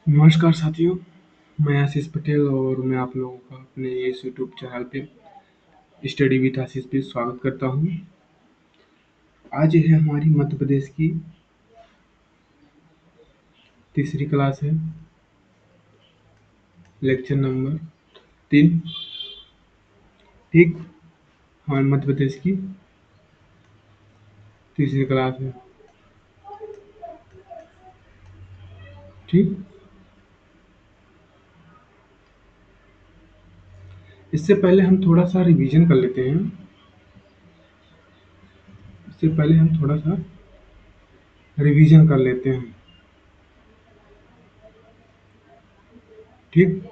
नमस्कार साथियों, मैं आशीष पटेल और मैं आप लोगों का अपने इस यूट्यूब चैनल पे स्टडी विद आशीष पे स्वागत करता हूँ। आज है हमारी मध्य प्रदेश की तीसरी क्लास है, लेक्चर नंबर 3। ठीक, हमारी मध्य प्रदेश की तीसरी क्लास है। ठीक, इससे पहले हम थोड़ा सा रिवीजन कर लेते हैं। इससे पहले हम थोड़ा सा रिवीजन कर लेते हैं। ठीक,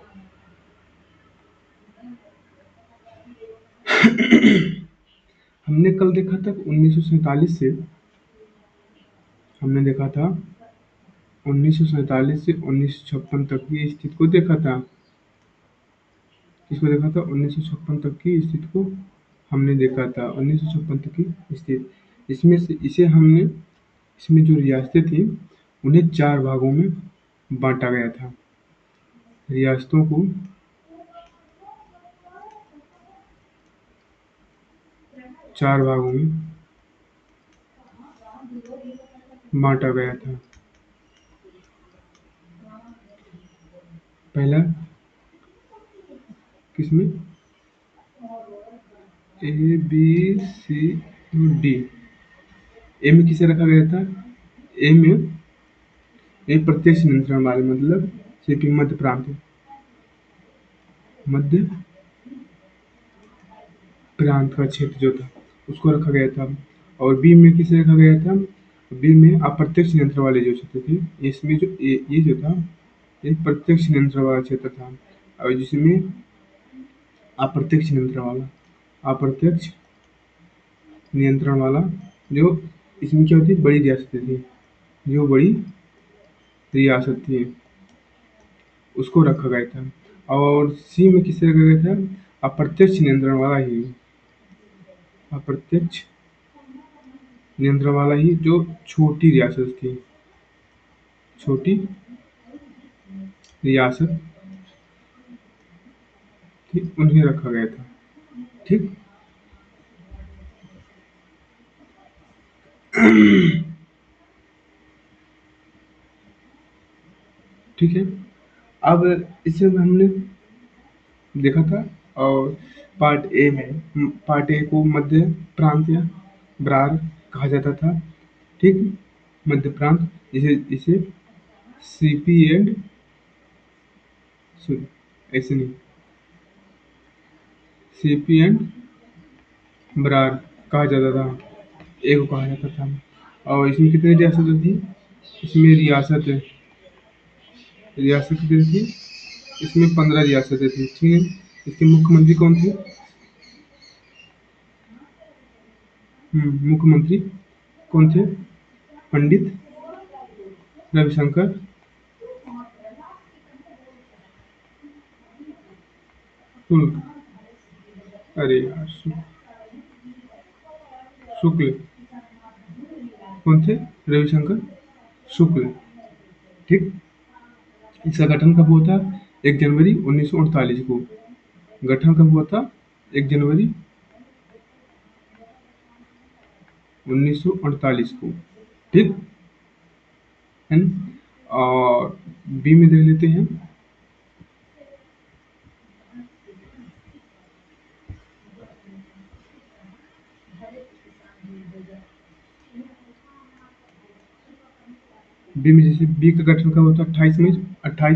हमने कल देखा था 1947 से, हमने देखा था 1947 से 1956 तक की स्थिति को देखा था। किसको देखा था? 1956 तक की स्थिति को हमने देखा था। 1956 तक की स्थिति, इसमें से इसे हमने, इसमें जो रियासतें थी उन्हें 4 भागों में बांटा गया था। रियासतों को 4 भागों में बांटा गया था। पहला किसमें? A B C D. ए में किसे रखा गया था? ए में ए प्रत्यक्ष नियंत्रण वाले, मतलब सिर्फ मध्य प्रांत, मध्य प्रांत का क्षेत्र जो था उसको रखा गया था। और बी में किसे रखा गया था? बी में अप्रत्यक्ष नियंत्रण वाले जो क्षेत्र थे। इसमें जो ये जो था, ये प्रत्यक्ष नियंत्रण वाला क्षेत्र था। और जिसमें अप्रत्यक्ष नियंत्रण वाला, अप्रत्यक्ष नियंत्रण वाला जो, इसमें क्या होती? बड़ी रियासतें थी, जो बड़ी रियासत थी उसको रखा गया था। और सी में किसे रखा गया था? अप्रत्यक्ष नियंत्रण वाला ही, अप्रत्यक्ष नियंत्रण वाला ही जो छोटी रियासत थी, छोटी रियासत थी, उन्हें रखा गया था। ठीक, ठीक है। अब इसे हमने देखा था। और पार्ट ए को मध्य प्रांत या ब्रार कहा जाता था। ठीक, मध्य प्रांत, इसे इसे सीपी एंड, ऐसे नहीं, सीपी एंड ब्रार कहा जाता था, ए को कहा जाता था। और इसमें कितनी रियासतें थी? इसमें रियासत कितनी थी? इसमें 15 रियासतें थी। ठीक है, इसके मुख्यमंत्री कौन थे? मुख्यमंत्री कौन थे? पंडित रविशंकर शुक्ल। अरे यार, शुक्ल कौन थे? रविशंकर शुक्ल। ठीक, इसका गठन कब हुआ था? 1 जनवरी 1948 को। गठन कब हुआ था? 1 जनवरी 1948 को। ठीक है ना? और बी में देख लेते हैं। बी में जैसे बी का गठन कब होता? 28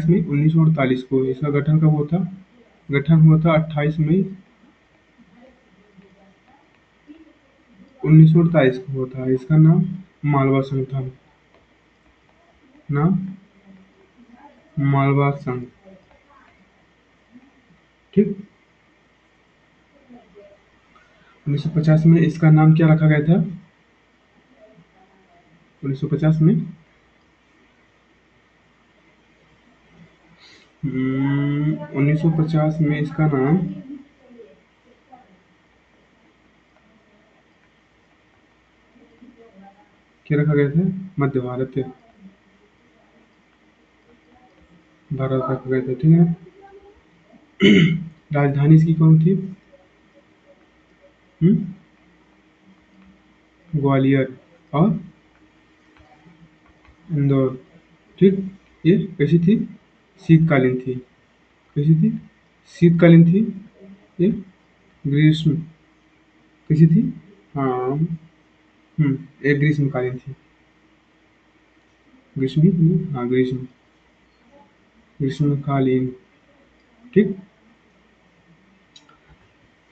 मई 1948 को। इसका गठन कब हुआ था? गठन हुआ था 28 मई 1948 को हुआ था। इसका नाम मालवा संघ था। नाम मालवा संघ। ठीक, 1950 में इसका नाम क्या रखा गया था? 1950 में 1950 में इसका नाम क्या रखा गया था? मध्य भारत। भारत रखा गया था, ठीक है। राजधानी इसकी कौन थी? हम्म, ग्वालियर और इंदौर, ठीक। ये कैसी थी? शीतकालीन थी। कैसी थी? शीतकालीन थी। ये ग्रीष्म कैसी थी? हाँ। एक ग्रीष्मकालीन थी। ग्रीष्मी नहीं, हाँ ग्रीष्मकालीन, ठीक।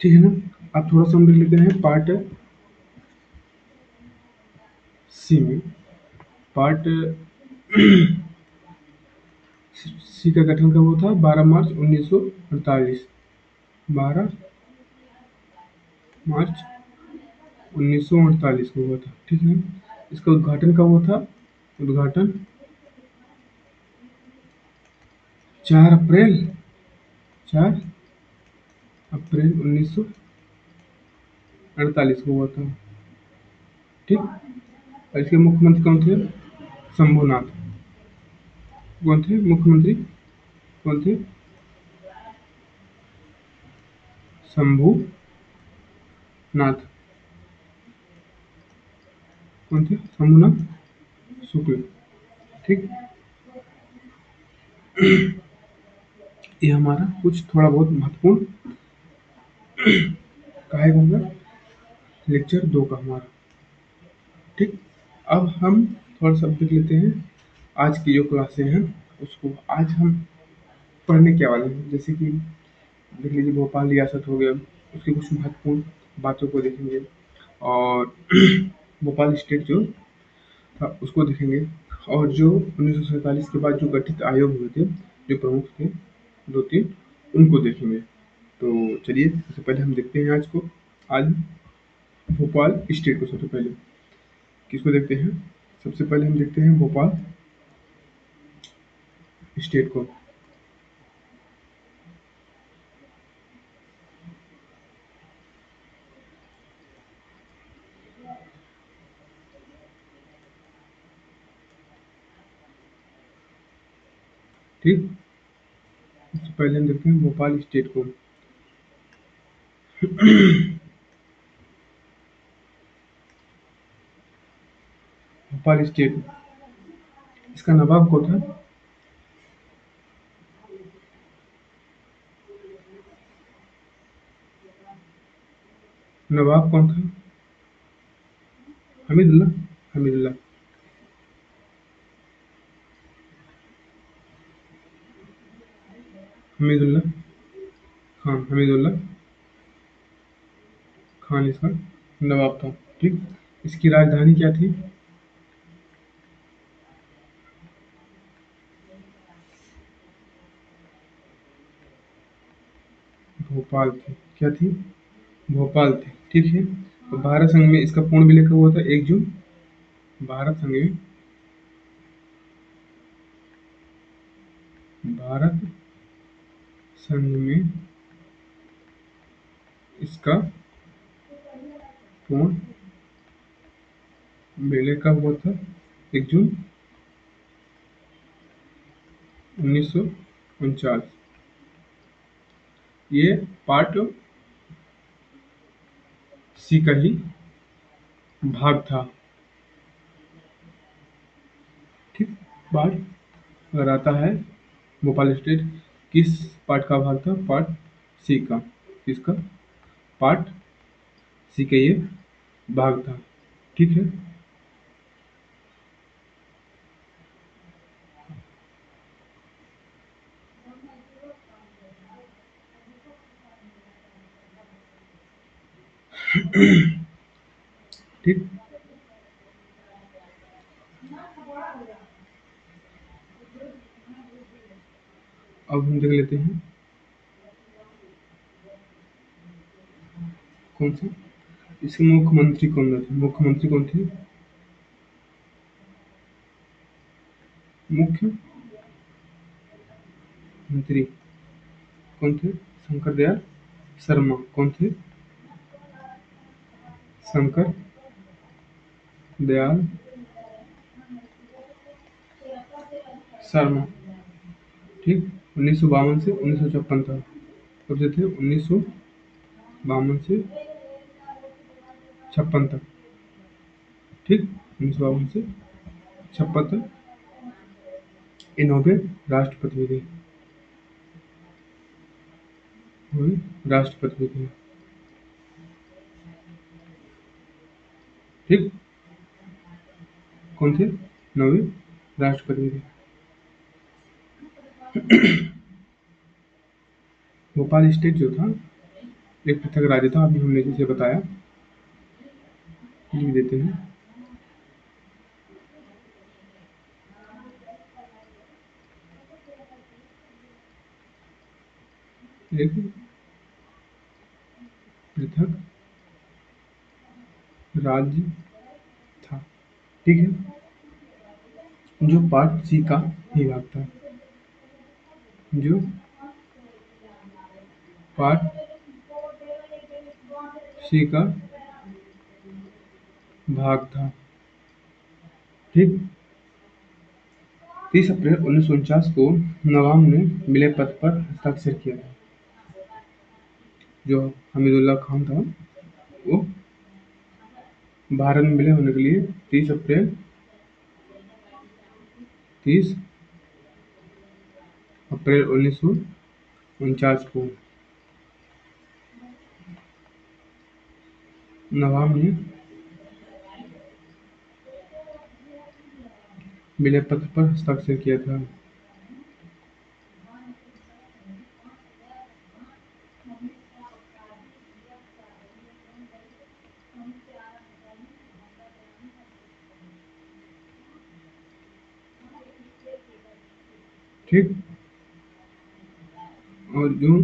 ठीक है ना। अब थोड़ा सा हम देख लेते हैं पार्ट सी में। पार्ट सी का गठन कब हुआ था? 12 मार्च 1948। 12 मार्च 1948 को हुआ था, ठीक है। इसका उद्घाटन कब हुआ था? उद्घाटन 4 अप्रैल, 4 अप्रैल 1948 को हुआ था, ठीक। और इसके मुख्यमंत्री कौन थे? शंभुनाथ। कौन थे मुख्यमंत्री? कौन थे? शंभुनाथ। कौन थे? शंभुनाथ शुक्ल, ठीक। ये हमारा कुछ थोड़ा बहुत महत्वपूर्ण काहे का होगा, लेक्चर 2 का हमारा, ठीक। अब हम थोड़ा सा देख लेते हैं आज की जो क्लासें हैं उसको। आज हम पढ़ने क्या वाले हैं, जैसे कि देख लीजिए भोपाल रियासत हो गया, उसकी कुछ महत्वपूर्ण बातों को देखेंगे। और भोपाल स्टेट जो था उसको देखेंगे। और जो 1947 के बाद जो गठित आयोग हुए थे, जो प्रमुख थे 2-3, उनको देखेंगे। तो चलिए सबसे पहले हम देखते हैं आज को। आज भोपाल स्टेट को सबसे पहले किसको देखते हैं? सबसे पहले हम देखते हैं भोपाल स्टेट को, ठीक। सबसे पहले हम देखते हैं भोपाल स्टेट को। भोपाल स्टेट, इसका नवाब कौन था? नवाब कौन था? हमीदुल्ला। हमीदुल्ला। हमीदुल्ला खान। हमीदुल्ला खान इसका नवाब था, ठीक। इसकी राजधानी क्या थी? भोपाल थी। क्या थी? भोपाल थी, ठीक है। तो भारत संघ में इसका पूर्ण विलय कब हुआ था? 1 जून। भारत संघ में, भारत संघ में इसका पूर्ण विलय कब हुआ था? 1 जून 1949। ये पार्ट सी का ही भाग था, ठीक। पार्ट अगर आता है भोपाल स्टेट किस पार्ट का भाग था? पार्ट सी का। किसका? पार्ट सी का ये भाग था, ठीक है। ठीक। अब हम देख लेते हैं कौन सा, इसके मुख्यमंत्री कौन थे? मुख्यमंत्री कौन थे? मुख्यमंत्री कौन थे? शंकर दयाल शर्मा। कौन थे? शंकर दयाल शर्मा, ठीक, 1952 से 1956 तक। कब से थे? 1952 से 56 तक। ठीक, 1952 से 56 तक ये नौवे राष्ट्रपति भी थे। नौवे राष्ट्रपति भी थे। ठीक, कौन थे? नौवे राष्ट्रपति भी थे। भोपाल स्टेट जो था एक पृथक राज्य था, अभी हमने जैसे बताया। लिख देते हैं। एक पृथक राज्य था। ठीक है, जो पार्ट सी का ही भाग था। जो पार्ट सी का भाग था। ठीक, 30 अप्रैल 1949 को नवाब ने मिले पत्र पर हस्ताक्षर किया था। जो हमीदुल्लाह खान था वो भारत में विलय होने के लिए 30 अप्रैल 1949 को नवाब ने विलय पत्र पर हस्ताक्षर किया था। ठीक, और जून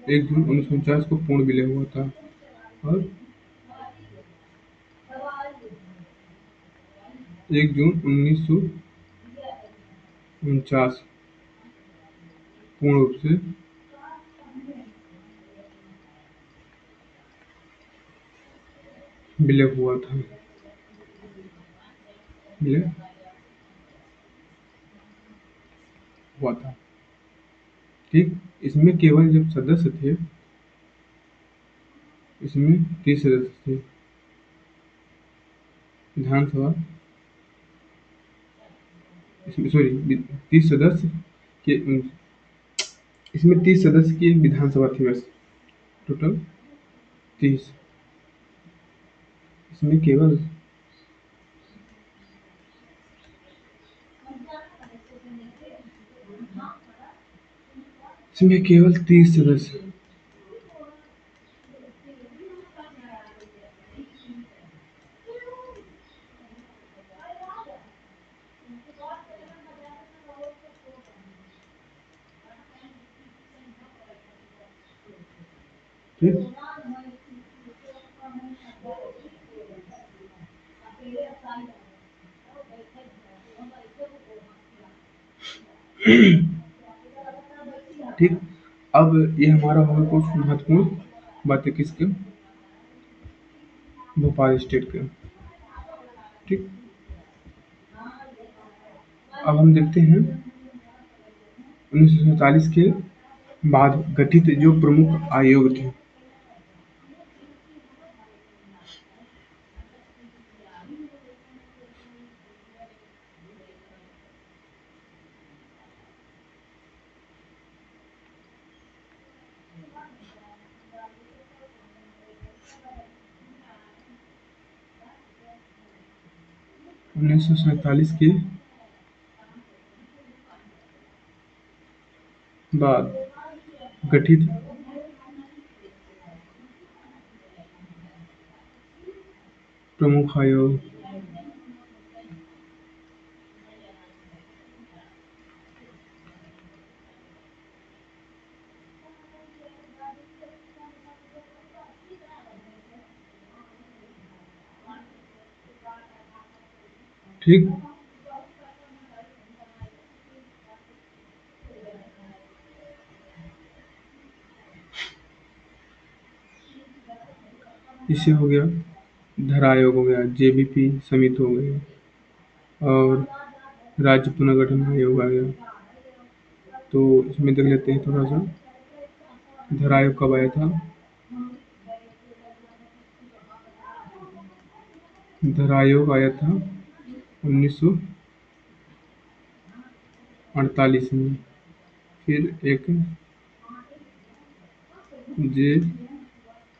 1 जून 1949 को पूर्ण विलय हुआ था। और 1 जून 1949 पूर्ण रूप से विलय हुआ था। विलय हुआ था। ठीक, इसमें केवल जब सदस्य थे, इसमें 30 सदस्य थे विधानसभा। इसमें सॉरी 30 सदस्य के, इसमें 30 सदस्य की विधानसभा थी बस। टोटल 30। इसमें केवल इसमें केवल 30 सदस्य। ठीक, ठीक, अब ये हमारा होगा कुछ महत्वपूर्ण बातें किसके? भोपाल स्टेट के। ठीक, अब हम देखते हैं 1947 के बाद गठित जो प्रमुख आयोग थे। 1947 के बाद गठित प्रमुख आयोग। ठीक, इससे हो गया धरा आयोग, हो गया जेबीपी समिति, हो गई और राज्य पुनर्गठन आयोग आ गया। तो इसमें देख लेते हैं थोड़ा सा। धर आयोग कब आया था? धर आयोग आया था 1948 में। फिर एक जे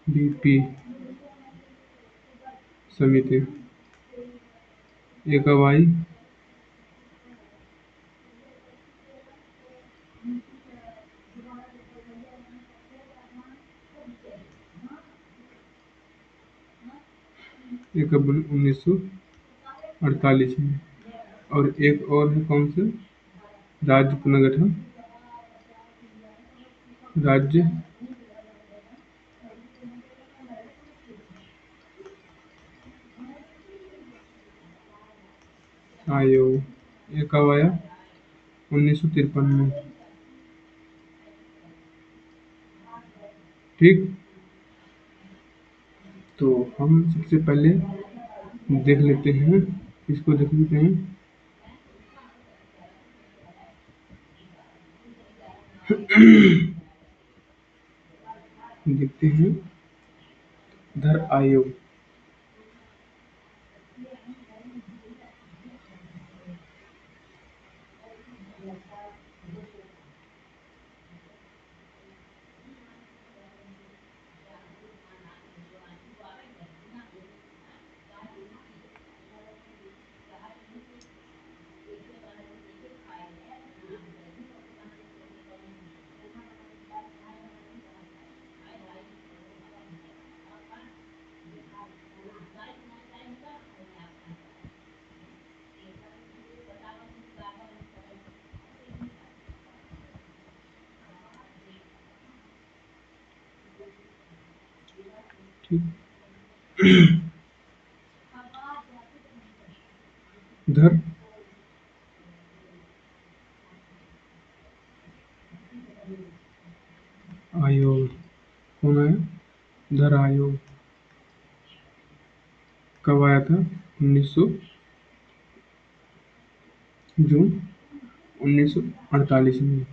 बी पी समिति, ये कब आई? ये कब बनी? 1948 में। और एक और है कौन सा? राज्य पुनर्गठन राज्य आयोग, ये कब आया? 1953 में। ठीक। तो हम सबसे पहले देख लेते हैं, इसको देख लेते हैं। देखते हैं धर आयोग। ठीक। धर आयोग कौन आया? धर आयोग कब आया था? 1900 जून 1948 में।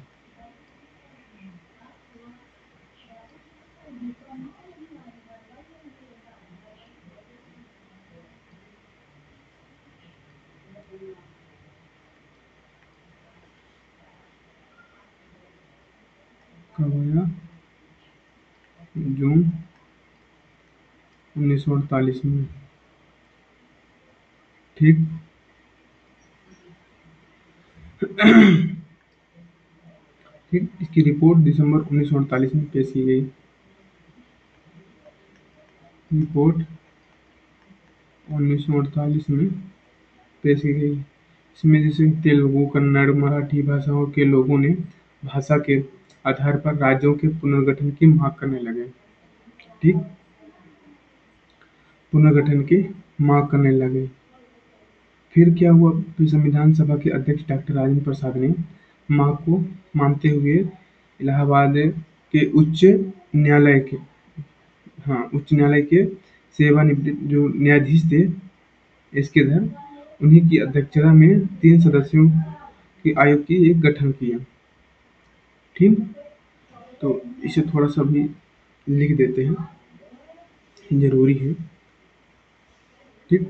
कब आया? जून 1948 में। ठीक। ठीक, इसकी रिपोर्ट दिसंबर 1948 में पेश की गई। रिपोर्ट 1948 में पेश की गई। इसमें जैसे तेलुगु, कन्नड़, मराठी भाषाओं के लोगों ने भाषा के आधार पर राज्यों के पुनर्गठन की मांग करने लगे। ठीक, पुनर्गठन की मांग करने लगे। फिर क्या हुआ? फिर संविधान सभा के अध्यक्ष डॉक्टर राजेंद्र प्रसाद ने मांग को मानते हुए इलाहाबाद के उच्च न्यायालय के उच्च न्यायालय के सेवानिवृत्त जो न्यायाधीश थे इसके उन्हीं की अध्यक्षता में 3 सदस्यों के आयोग की एक गठन किया। ठीक। तो इसे थोड़ा सा भी लिख देते हैं, जरूरी है। ठीक।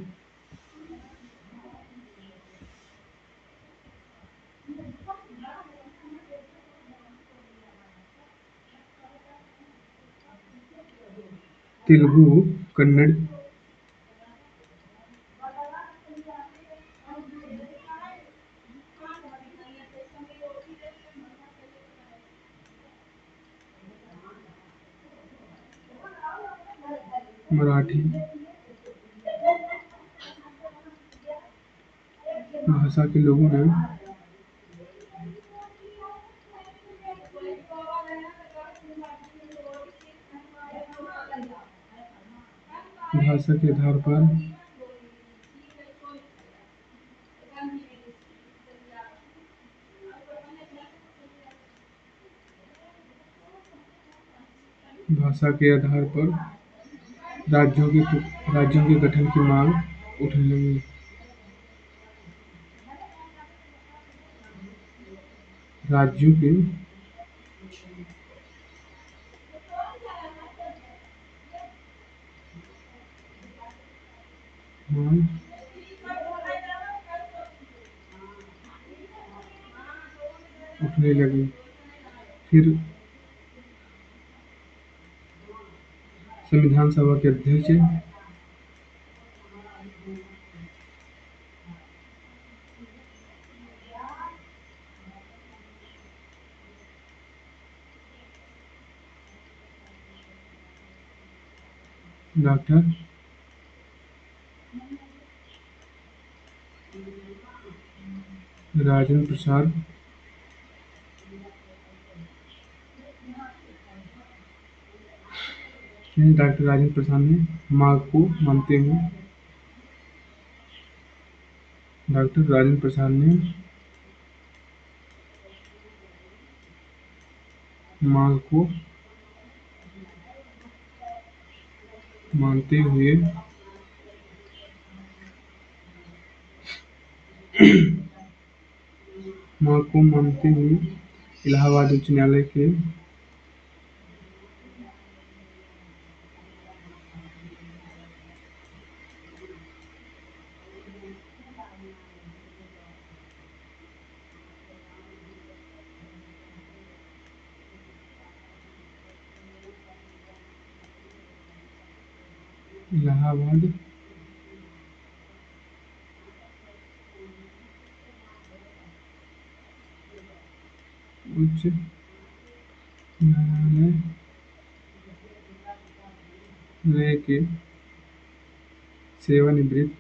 तेलुगु, कन्नड़, मराठी भाषा के लोगों ने भाषा के आधार पर भाषा के आधार पर राज्यों के गठन की मांग उठने लगी। राज्यों के मान उठने लगे। फिर संविधान सभा के अध्यक्ष डॉक्टर राजेंद्र प्रसाद डॉक्टर राजेंद्र प्रसाद ने मांग को मानते हुए डॉक्टर राजेंद्र प्रसाद ने मांग को मानते हुए मांग को मानते हुए इलाहाबाद उच्च न्यायालय के इलाहाबाद उच्च न्यायालय के सेवानिवृत्त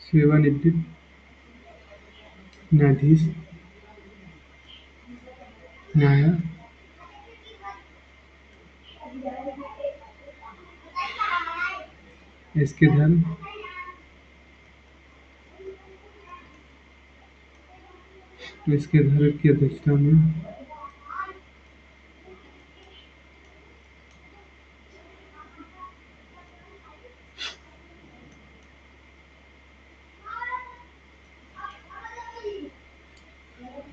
सेवानिवृत्त न्यायाधीश न्याय एसके धर एसके धर की अध्यक्षता में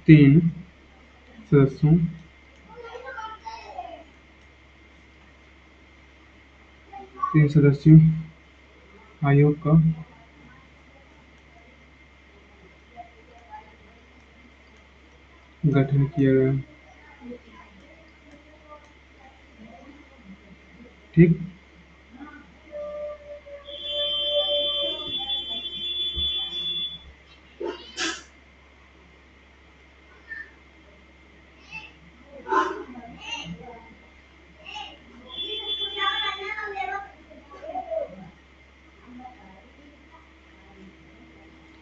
3 सदस्यों 3 सदस्यों आयोग का गठन किया गया। ठीक।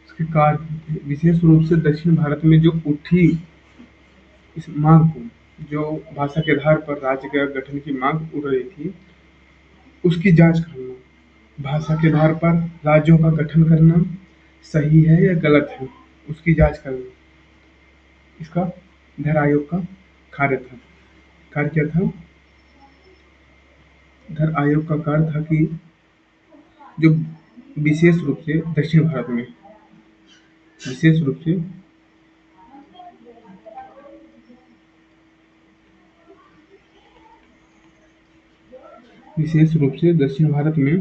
इसके कार्य विशेष रूप से दक्षिण भारत में जो उठी इस मांग को, जो भाषा के आधार पर राज्य का गठन की मांग उठ रही थी, उसकी जांच करना, भाषा के आधार पर राज्यों का गठन करना सही है या गलत है, उसकी जांच करना, इसका धर आयोग का कार्य था। कार्य क्या था? धर आयोग का कार्य था कि जो विशेष रूप से दक्षिण भारत में विशेष रूप से विशेष रूप से दक्षिण भारत में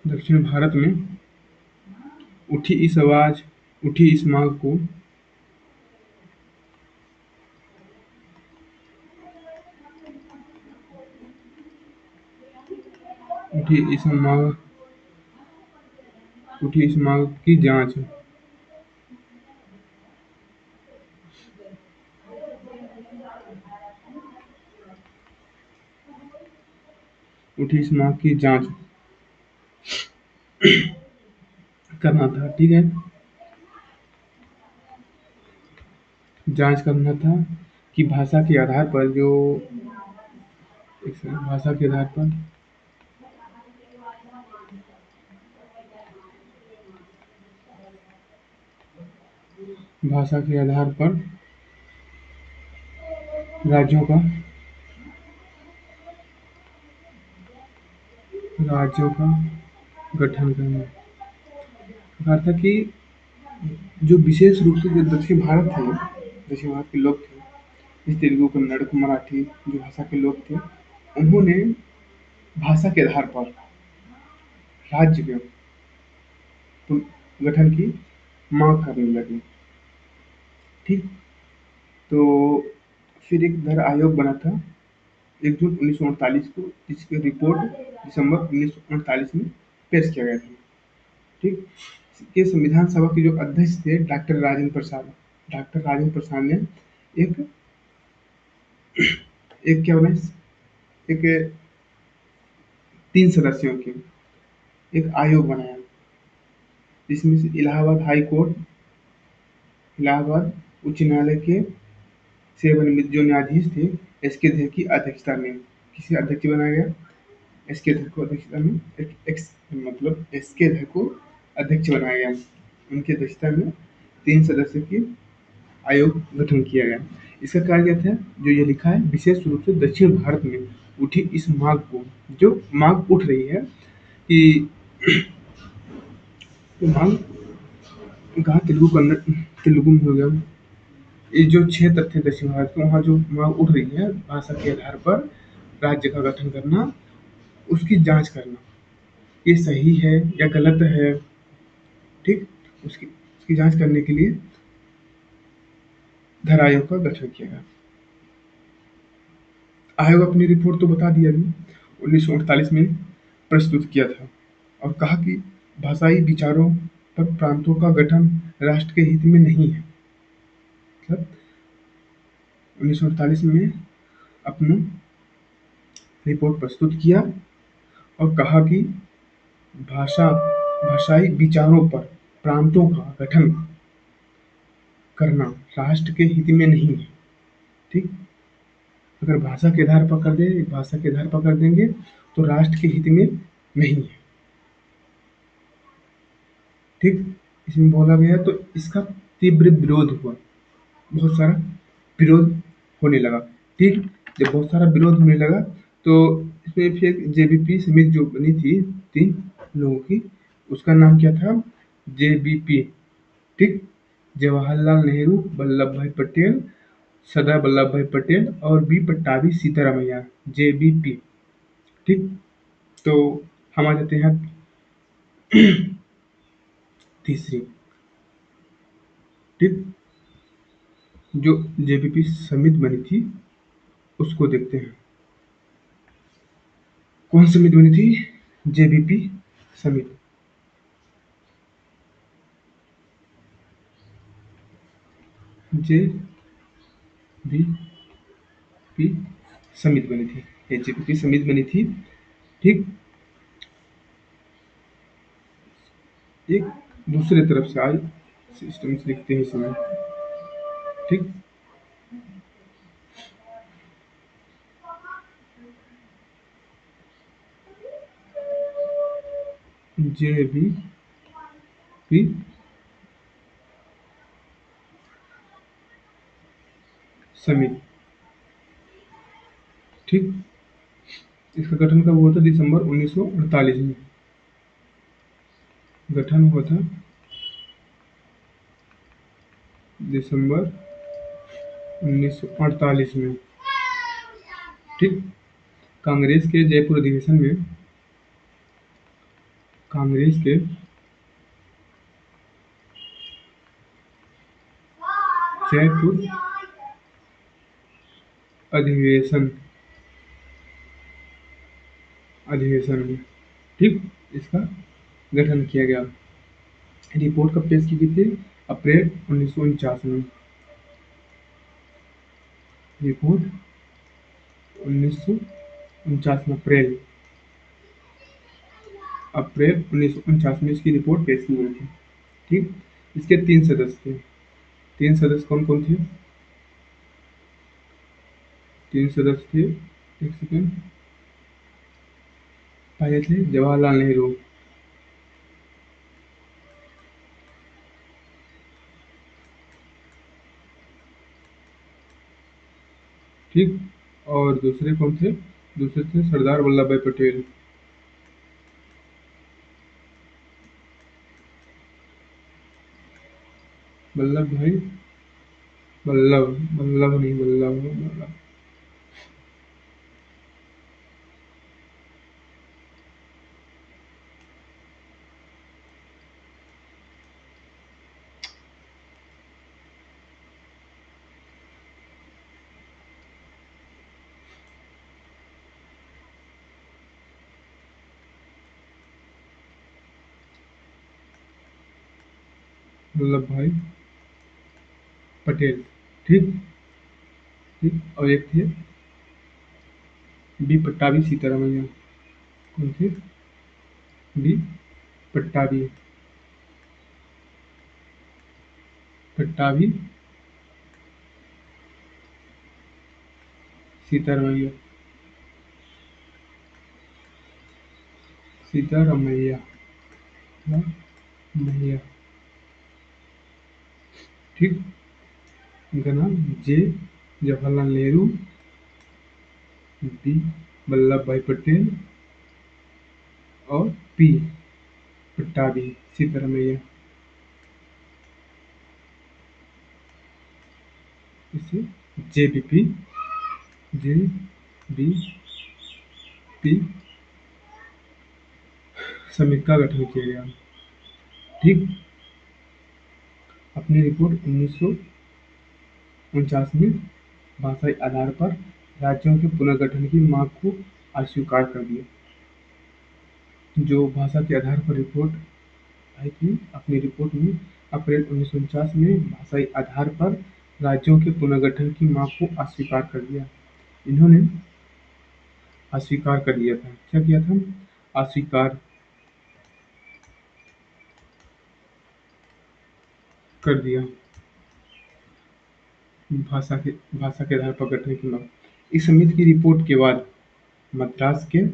दक्षिण भारत में उठी इस मांग को उठी इस मांग की जांच उठी इस मांग की जांच करना था। ठीक है, जांच करना था कि भाषा के आधार पर जो एक सेकंड, भाषा के आधार पर, भाषा के आधार पर राज्यों का राज्यों का गठन करना। कहा था कि जो विशेष रूप से जो दक्षिण भारत थे, दक्षिण भारत के लोग थे, इस तेलुगु, कन्नड़, मराठी जो भाषा के लोग थे, उन्होंने भाषा के आधार पर राज्य के गठन की मांग करने लगे। ठीक। तो फिर एक धर आयोग बना था 1 जून 1948 को, जिसकी रिपोर्ट दिसंबर 1948 में पेश किया गया था। ठीक। ये संविधान सभा के जो अध्यक्ष थे डॉक्टर राजेंद्र प्रसाद, डॉक्टर राजेंद्र प्रसाद ने एक एक क्या बनाया, एक 3 सदस्यों की एक आयोग बनाया, जिसमें से इलाहाबाद हाई कोर्ट, इलाहाबाद उच्च न्यायालय के सेवानिवृत्त जो न्यायाधीश थे एस के धर की अध्यक्षता में, किसे अध्यक्ष बनाया गया, एस के धर को अध्यक्षता में, मतलब एस के धर को अध्यक्ष बनाया गया। उनकी अध्यक्षता में 3 सदस्यों की आयोग गठन किया गया। इसका कार्य क्या था, जो ये लिखा है, विशेष रूप से दक्षिण भारत में उठी इस मांग को, जो मांग उठ रही है कि मांग, कहा तेलुगु, कन्नड़, तेलुगु में हो गया, ये जो क्षेत्र थे दक्षिण भारत के, वहाँ जो मांग उठ रही है भाषा के आधार पर राज्य का गठन करना, उसकी जांच करना, ये सही है या गलत है। ठीक। उसकी उसकी जांच करने के लिए धर आयोग का गठन किया गया। आयोग अपनी रिपोर्ट तो बता दिया अभी, 1948 में प्रस्तुत किया था, और कहा कि भाषाई विचारों पर प्रांतों का गठन राष्ट्र के हित में नहीं है। मतलब 1948 में अपना रिपोर्ट प्रस्तुत किया और कहा कि भाषा भाषाई विचारों पर प्रांतों का गठन करना राष्ट्र के हित में नहीं है। ठीक। अगर भाषा के आधार पर कर देंगे तो राष्ट्र के हित में नहीं है। ठीक। इसमें बोला गया तो इसका तीव्र विरोध हुआ, बहुत सारा विरोध होने लगा। ठीक। जब बहुत सारा विरोध होने लगा तो इसमें फिर जेबीपी समिति जो बनी थी 3 लोगों की, उसका नाम क्या था, जेबीपी। ठीक। जवाहरलाल नेहरू, वल्लभ भाई पटेल, सरदार वल्लभ भाई पटेल और बी पट्टाभी सीतारामैया, जेबीपी। ठीक। तो हम आ जाते हैं तीसरी। ठीक। जो जेबीपी समिति बनी थी उसको देखते हैं। कौन समिति बनी थी, जेबीपी समिति, जेबीपी समिति बनी थी, ये जेबीपी समिति बनी थी। ठीक। एक दूसरे तरफ से आई, सिस्टम से लिखते हैं इसमें। ठीक। जेबीपी समिति। ठीक। इसका गठन कब हुआ था, दिसंबर 1948 में गठन हुआ था, दिसंबर 1948 में। ठीक। कांग्रेस के जयपुर अधिवेशन में, कांग्रेस के जयपुर अधिवेशन अधिवेशन में, ठीक, इसका गठन किया गया। रिपोर्ट कब पेश की गई थी, अप्रैल 1949 में। रिपोर्ट 1949 में, अप्रैल अप्रैल 1949 में इसकी रिपोर्ट पेश की गई थी। ठीक। इसके 3 सदस्य थे। 3 सदस्य कौन कौन थे, 3 सदस्य थे, एक सेकेंड। पहले थे जवाहरलाल नेहरू। ठीक। और दूसरे कौन थे? दूसरे थे सरदार वल्लभ भाई पटेल। वल्लभ भाई, वल्लभ, वल्लभ नहीं, वल्लभ वल्लभ। वल्लभ भाई पटेल। ठीक। ठीक। और एक थे बी पट्टाभी सीतारामैया। कौन थे? बी पट्टाभी। पट्टाभी सीतारामैया। सीतारामैया। हाँ, मैया। ठीक। इनका नाम जे जवाहरलाल नेहरू, बी वल्लभ भाई पटेल और पी पट्टाभी सीतारामैया। इसे जेबीपी, जे बी पी समिति का गठन किया गया। ठीक। अपनी रिपोर्ट 1949 में भाषाई आधार पर राज्यों के पुनर्गठन की मांग को अस्वीकार कर दिया। जो भाषा के आधार पर रिपोर्ट आई थी, अपनी रिपोर्ट में अप्रैल 1949 में भाषाई आधार पर राज्यों के पुनर्गठन की मांग को अस्वीकार कर दिया। इन्होंने अस्वीकार कर दिया था। क्या किया था? अस्वीकार कर दिया भाषा के आधार पर गठन की मांग। इस समिति की रिपोर्ट के बाद मद्रास के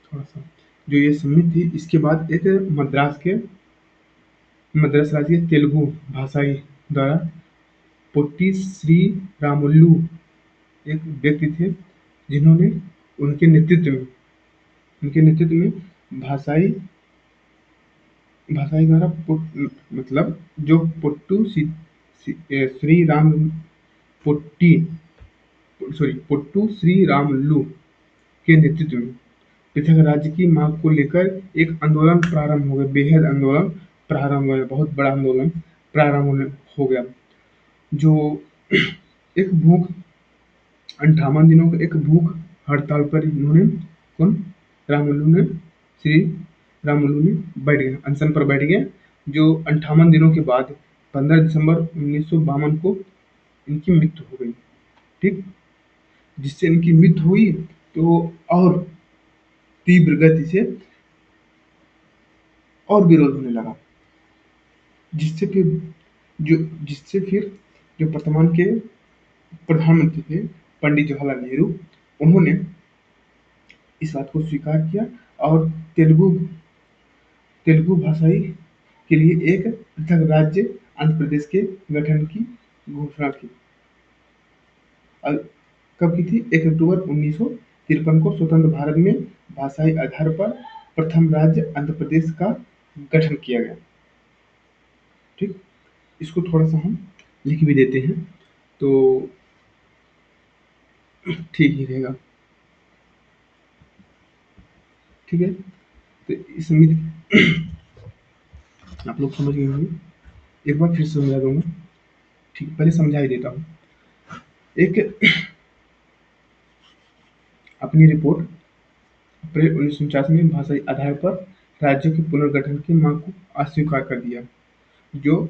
थोड़ा सा जो ये समिति थी, इसके बाद एक मद्रास राज्य के तेलुगु भाषाई द्वारा पोट्टी श्री रामुलु एक व्यक्ति थे, जिन्होंने उनके नेतृत्व में भाषाई भाषाई द्वारा मतलब जो श्री राम पोट्टी पोट्टू श्री रामुलु के नेतृत्व में पृथक राज्य की मांग को लेकर एक आंदोलन प्रारंभ हो गया। बेहद आंदोलन प्रारंभ हो गया, बहुत बड़ा आंदोलन प्रारंभ हो गया। जो एक भूख 58 दिनों का एक भूख हड़ताल पर इन्होंने कौन रामुलु ने श्री रामुलु ने बैठ गए, अनशन पर बैठ गए। जो 58 दिनों के बाद 15 दिसंबर 1952 को इनकी मृत्यु हो गई। ठीक। जिससे इनकी मृत्यु हुई तो और तीव्र गति से और विरोध होने लगा। जिससे फिर जिससे फिर जो वर्तमान के प्रधानमंत्री थे पंडित जवाहरलाल नेहरू, उन्होंने इस बात को स्वीकार किया और तेलुगु तेलुगु भाषाई के लिए एक पृथक राज्य आंध्र प्रदेश के गठन की घोषणा की। और कब की थी? 1 अक्टूबर 1953 को स्वतंत्र भारत में भाषाई आधार पर प्रथम राज्य आंध्र प्रदेश का गठन किया गया। ठीक। इसको थोड़ा सा हम लिख भी देते हैं तो ठीक ही रहेगा। ठीक है। तो इस समिति आप लोग समझ गए होंगे। एक बार फिर से समझा दूंगा। ठीक, पहले समझा ही देता हूँ। एक अपनी रिपोर्ट अप्रैल 1949 में भाषाई आधार पर राज्यों के पुनर्गठन की मांग को अस्वीकार कर दिया। जो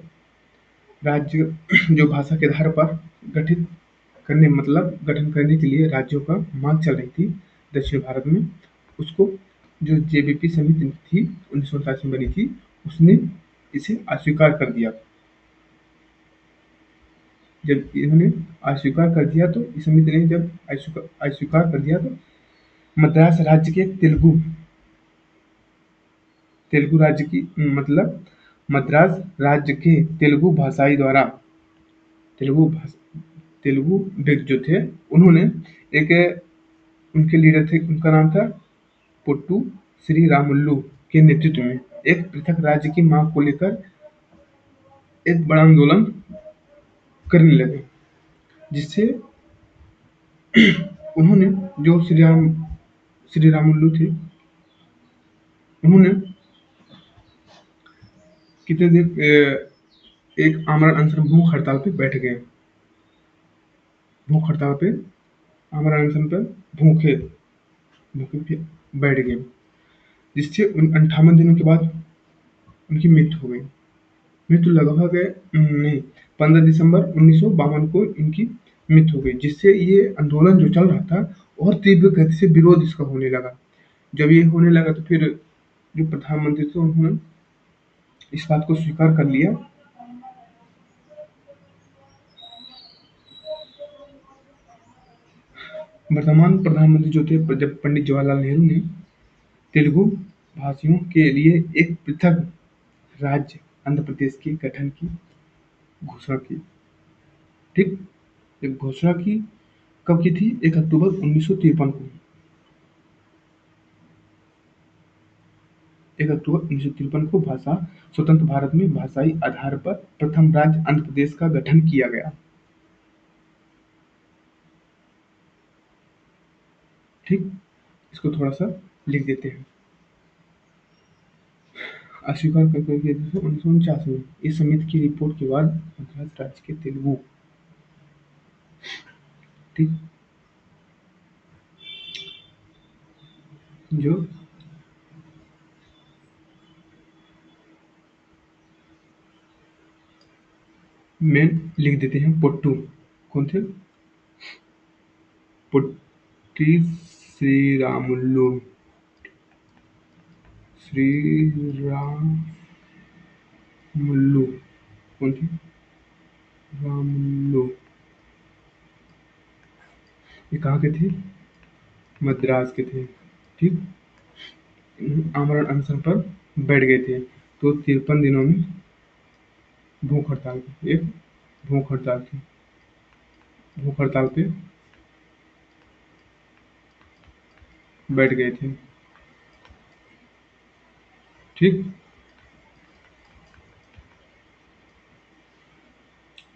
राज्य जो भाषा के आधार पर गठित करने मतलब गठन करने के लिए राज्यों का मांग चल रही थी दक्षिण भारत में, उसको जो जेबीपी समिति थी 1949 में बनी थी, उसने इसे अस्वीकार कर दिया। जब इन्होंने अस्वीकार कर दिया, तो इस समिति ने जब अस्वीकार कर दिया, तो मद्रास राज्य के तेलुगु राज्य की मतलब मद्रास राज्य के तेलुगु भाषाई द्वारा तेलुगु भाष तेलुगु व्यक्ति जो थे, उन्होंने एक उनके लीडर थे, उनका नाम था पुट्टू श्री रामुलु के नेतृत्व में एक पृथक राज्य की मांग को लेकर एक बड़ा आंदोलन करने लगे, जिससे उन्होंने जो श्री रामुलु थे, उन्होंने कितने दिन एक आमरण अनशन भूख हड़ताल पे बैठ गए। भूख हड़ताल पे आमरण अनशन पर भूखे भूखे पे बैठ गए, जिससे उन 58 दिनों के बाद उनकी मृत्यु हो गई। मृत्यु लगभग नहीं 15 दिसंबर 1952 को इनकी मृत्यु हो गई, जिससे ये आंदोलन जो चल रहा था और तीव्र गति से विरोध इसका होने लगा। जब ये होने लगा, तो फिर जो प्रधानमंत्री थे, उन्होंने इस बात को स्वीकार कर लिया। वर्तमान प्रधानमंत्री जो थे, जब पंडित जवाहरलाल नेहरू ने तेलुगु भाषियों के लिए एक पृथक राज्य आंध्र प्रदेश के गठन की घोषणा की। ठीक, जब घोषणा की, कब की थी? 1 अक्टूबर 1953 को। 1 अक्टूबर 1953 को भाषा स्वतंत्र भारत में भाषाई आधार पर प्रथम राज्य आंध्र प्रदेश का गठन किया गया। ठीक, इसको थोड़ा सा लिख देते हैं। अस्वीकार करके 1949 में इस समिति की रिपोर्ट के बाद मद्रास राज्य के तेलुगु ठीक जो मेन लिख देते हैं पुट्टू। कौन थे? पुट्टी श्रीरामुलु। श्रीरामुलु। कौन थे? रामुलु। ये कहाँ के थे? मद्रास के थे। ठीक, आमरण अनशन पर बैठ गए थे, तो 53 दिनों में भूख हड़ताल पे एक भूख हड़ताल थी। भूख हड़ताल पे बैठ गए थे। ठीक,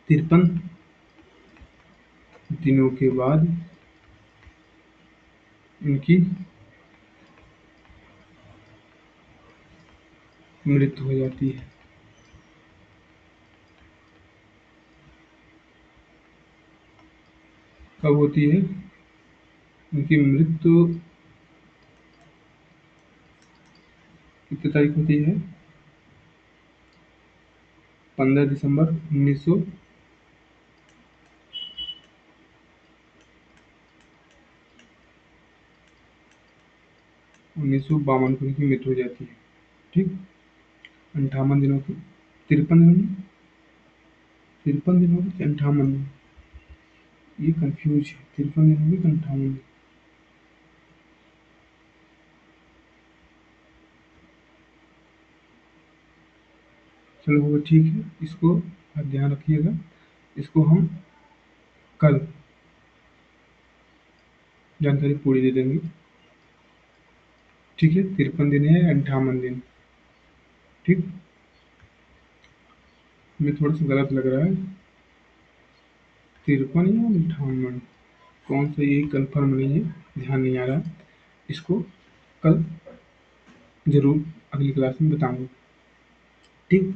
53 दिनों के बाद इनकी मृत्यु हो जाती है। कब होती है इनकी मृत्यु? कितनी तारीख होती है? 15 दिसंबर 1952 को इनकी मृत्यु हो जाती है। ठीक, 58 दिनों की 53 दिनों में 53 दिनों की 58 दिन, ये कंफ्यूज है। 53 दिनों की 58 दिन। चलो वो ठीक है, इसको आप ध्यान रखिएगा। इसको हम कल जानकारी पूरी दे देंगे। ठीक है, 53 दिन है, 58 दिन। ठीक, मैं थोड़ा सा गलत लग रहा है। 53 या 58, कौन सा, ये कंफर्म नहीं है, ध्यान नहीं आ रहा। इसको कल जरूर अगली क्लास में बताऊंगा। ठीक,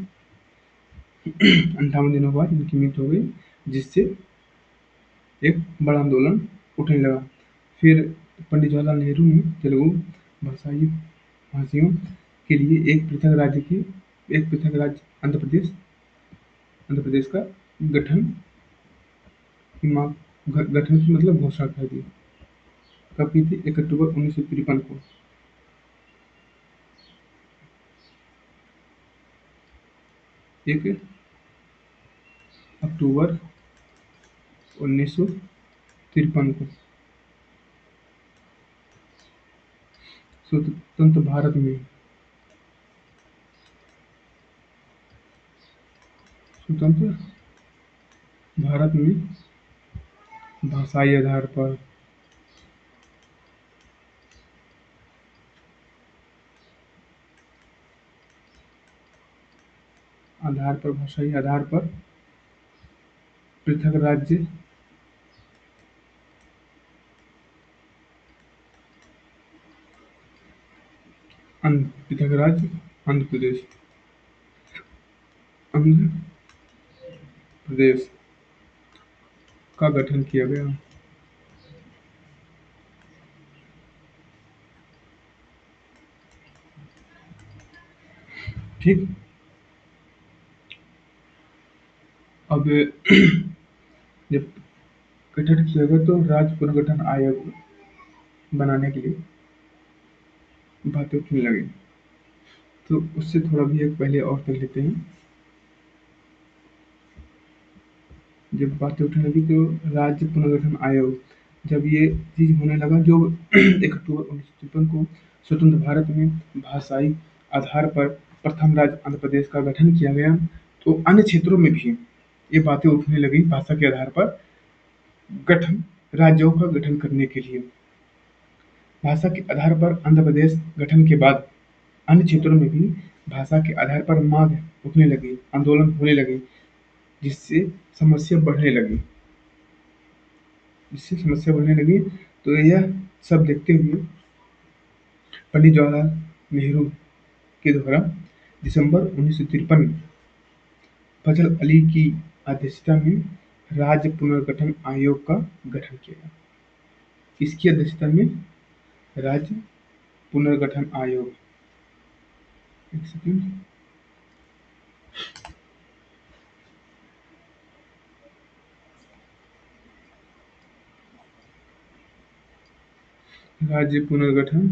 58 दिनों बाद इनकी मृत्यु हो गई, जिससे एक बड़ा आंदोलन उठने लगा। फिर पंडित जवाहरलाल नेहरू ने तेलुगु भाषाई भाषियों के लिए एक पृथक राज्य आंध्र प्रदेश का गठन की मांग गठन की मतलब घोषणा कर दी। कब की थी? 1 अक्टूबर 1953 को। 1 अक्टूबर 1953 को स्वतंत्र भारत में स्वतंत्र भारत में भाषाई भाषाई आधार पर पृथक राज्य पृथक राज्य आंध्र प्रदेश आंध्र प्रदेश का गठन किया गया। ठीक। अब जब गठन किया गया तो राज्य पुनर्गठन आयोग बनाने के लिए बातें उठने लगी। तो उससे थोड़ा भी एक पहले और कर लेते हैं। जब बातें उठने लगी तो राज्य पुनर्गठन आयोग जब ये चीज होने लगा जो 1 अक्टूबर 1953 को स्वतंत्र भारत में भाषाई आधार पर प्रथम राज्य आंध्र प्रदेश का गठन किया गया, तो अन्य क्षेत्रों में भी ये बातें उठने लगी भाषा के आधार पर गठन राज्यों का गठन करने के लिए। भाषा के आधार पर आंध्र प्रदेश गठन के बाद अन्य क्षेत्रों में भी भाषा के आधार पर मांग उठने लगी, आंदोलन होने लगे, जिससे समस्या बढ़ने लगी जिससे समस्या बढ़ने लगी। तो यह सब देखते हुए पंडित जवाहरलाल नेहरू के द्वारा दिसंबर 1953 फजल अली की अध्यक्षता में राज्य पुनर्गठन आयोग का गठन किया गया। किसकी अध्यक्षता में? राज्य पुनर्गठन आयोग। एक सेकंड। राज्य पुनर्गठन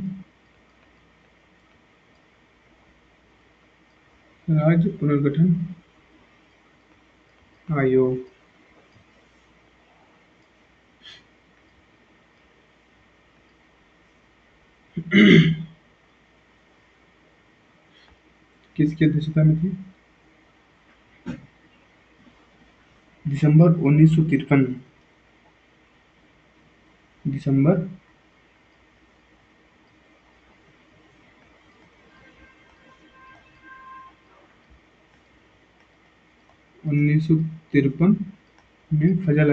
आयोग किसकी अध्यक्षता में थी? दिसंबर 1953 दिसंबर 1953 में फजल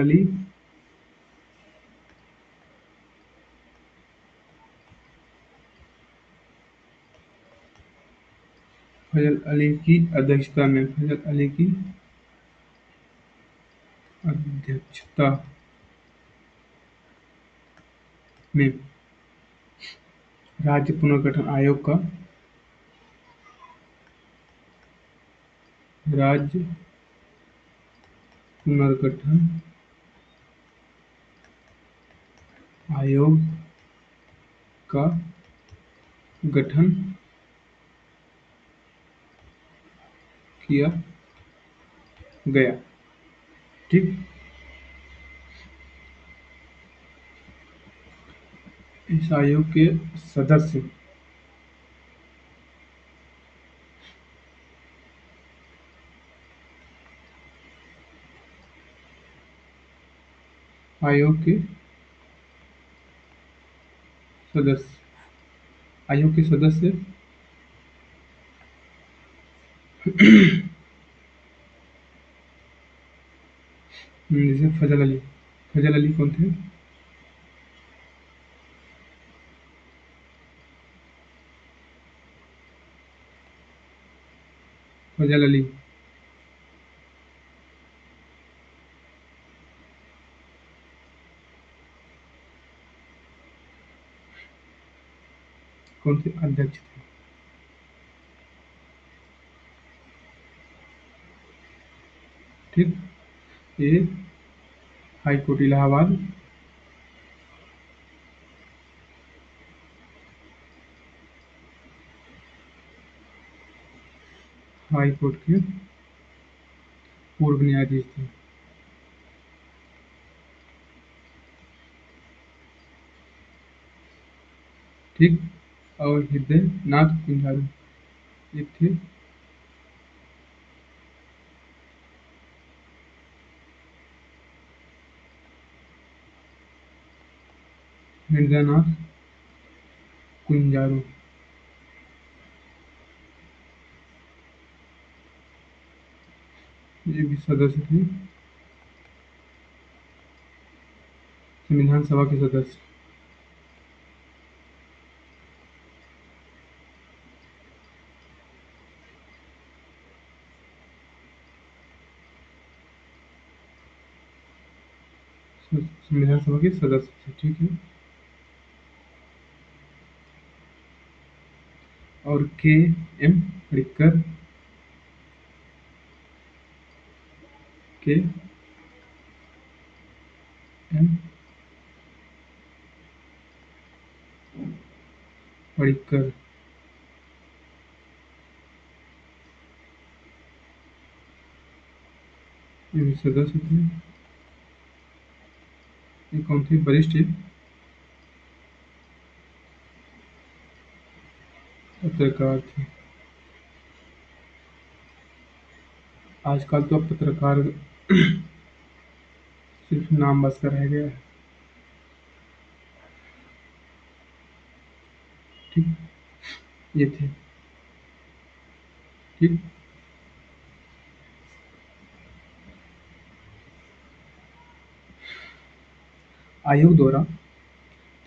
अली की अध्यक्षता में राज्य पुनर्गठन आयोग का राज्य पुनर्गठन आयोग का गठन किया गया। ठीक। इस आयोग के सदस्य आयोग के सदस्य आयोग के सदस्य जैसे फजल अली कौन थे? फजल अली कौन थे? अध्यक्ष थे। ठीक। ये high court Allahabad high court के पूर्व न्यायाधीश थे। ठीक। और हृदय नाथ कुंजारू, ये थे हृदयनाथ कुंजारू। ये भी सदस्य थे, संविधान सभा के सदस्य। संविधान सभा के सदस्य थे, ठीक है। और के एम परिक्कर, के एम परिक्कर, ये भी सदस्य थे। ये कौन थे? वरिष्ठ पत्रकार थे। आजकल तो अब पत्रकार सिर्फ नाम बस का रह गया है। ठीक, ये थे। ठीक। आयोग द्वारा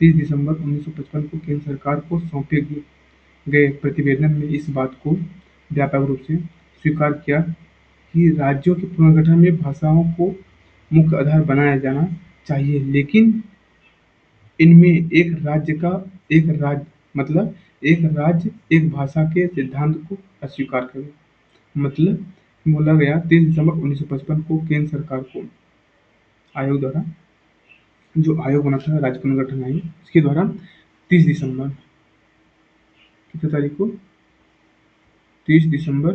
30 दिसंबर 1955 को केंद्र सरकार को सौंपे गए प्रतिवेदन में इस बात को व्यापक रूप से स्वीकार किया कि राज्यों के पुनर्गठन में भाषाओं को मुख्य आधार बनाया जाना चाहिए, लेकिन इनमें एक राज्य मतलब एक राज्य एक भाषा के सिद्धांत को अस्वीकार कर दिया। मतलब बोला गया 30 दिसंबर 1955 को केंद्र सरकार को आयोग द्वारा, जो आयोग बना था राज्य पुनर्गठन आयोग, इसके द्वारा 30 दिसंबर, कितने तारीख को? 30 दिसंबर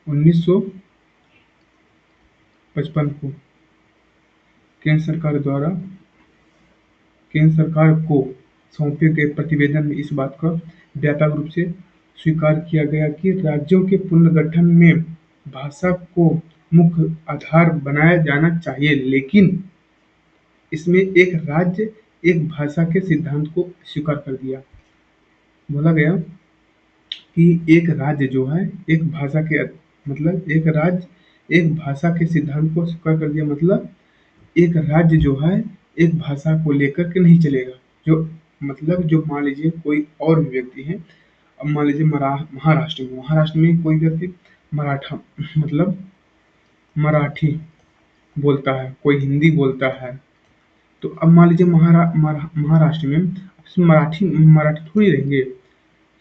1955 को केंद्र सरकार द्वारा केंद्र सरकार को सौंपे गए प्रतिवेदन में इस बात का व्यापक रूप से स्वीकार किया गया कि राज्यों के पुनर्गठन में भाषा को मुख्य आधार बनाया जाना चाहिए, लेकिन इसमें एक राज्य एक भाषा के सिद्धांत को स्वीकार कर दिया। बोला गया कि एक राज्य जो है एक भाषा के मतलब एक राज्य एक भाषा के सिद्धांत को स्वीकार कर दिया, मतलब एक राज्य जो है एक भाषा को लेकर के नहीं चलेगा। जो मतलब जो मान लीजिए कोई और भी व्यक्ति है, अब मान लीजिए महाराष्ट्र में कोई व्यक्ति मराठा मतलब मराठी बोलता है, कोई हिंदी बोलता है, तो अब मान लीजिए महाराष्ट्र में उसमें मराठी मराठी थोड़ी रहेंगे,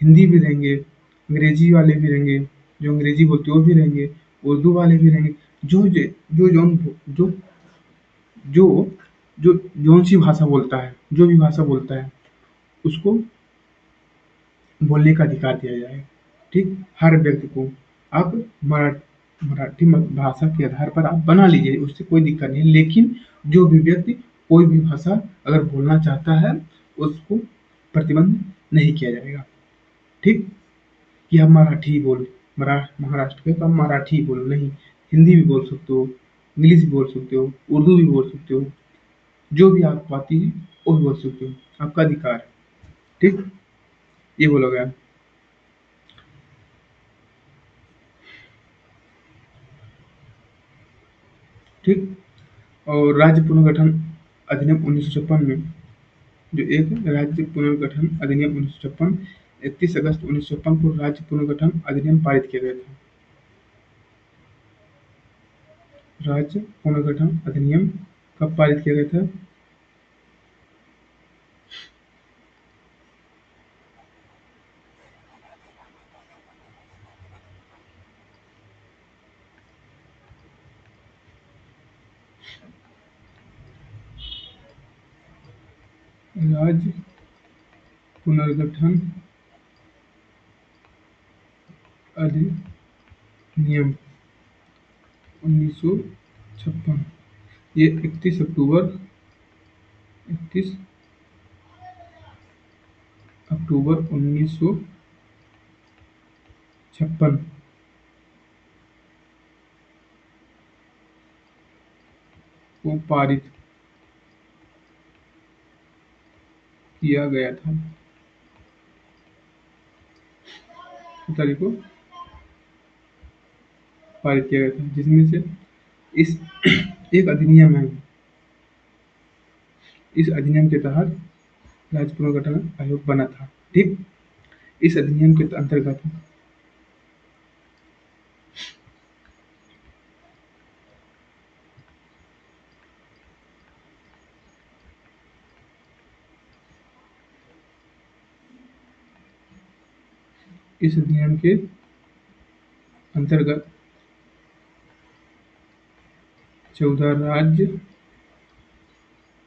हिंदी भी रहेंगे, अंग्रेजी वाले भी रहेंगे, जो अंग्रेजी बोलते हैं वो भी रहेंगे, उर्दू वाले भी रहेंगे। जो जो जो जौन जो जो जो जौन सी भाषा बोलता है, जो भी भाषा बोलता है, उसको बोलने का अधिकार दिया जाए। ठीक, हर व्यक्ति को। आप मरा मराठी भाषा के आधार पर आप बना लीजिए, उससे कोई दिक्कत नहीं, लेकिन जो भी व्यक्ति कोई भी भाषा अगर बोलना चाहता है, उसको प्रतिबंध नहीं किया जाएगा। ठीक, कि आप मराठी ही बोलो, महाराष्ट्र के तो आप मराठी ही बोलो, नहीं, हिंदी भी बोल सकते हो, इंग्लिश भी बोल सकते हो, उर्दू भी बोल सकते हो, जो भी आपको आती है वो भी बोल सकते हो, आपका अधिकार है। ठीक, ये बोला गया। ठीक। और राज्य पुनर्गठन अधिनियम 1956 में, जो एक राज्य पुनर्गठन अधिनियम 1956, 31 अगस्त 1956 को राज्य पुनर्गठन अधिनियम पारित किया गया था। राज्य पुनर्गठन अधिनियम कब पारित किया गया था? राज्य पुनर्गठन अधिनियम 1956, ये 31 अक्टूबर 1956 को पारित किया गया था। तारीख को पारित किया गया था, जिसमें से इस एक अधिनियम है। इस अधिनियम के तहत राज्य पुनर्गठन आयोग बना था। ठीक, इस अधिनियम के अंतर्गत इस अधिनियम के अंतर्गत 14 राज्य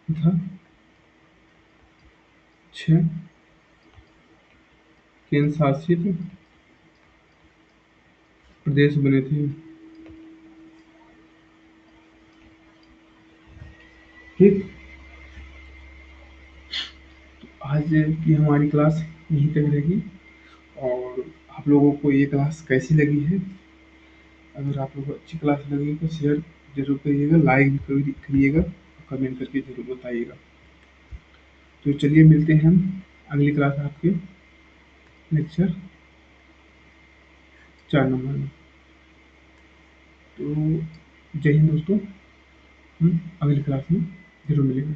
तथा 6 केंद्र शासित प्रदेश बने थे। ठीक, आज की हमारी क्लास यहीं तक रहेगी। और आप लोगों को ये क्लास कैसी लगी है? अगर आप लोगों को अच्छी क्लास लगी तो शेयर जरूर करिएगा, लाइक भी करिएगा, कमेंट करके जरूर बताइएगा। तो चलिए मिलते हैं हम अगली क्लास आपके लेक्चर 4 नंबर में। तो जय हिंद दोस्तों, हम अगली क्लास में जरूर मिलेंगे।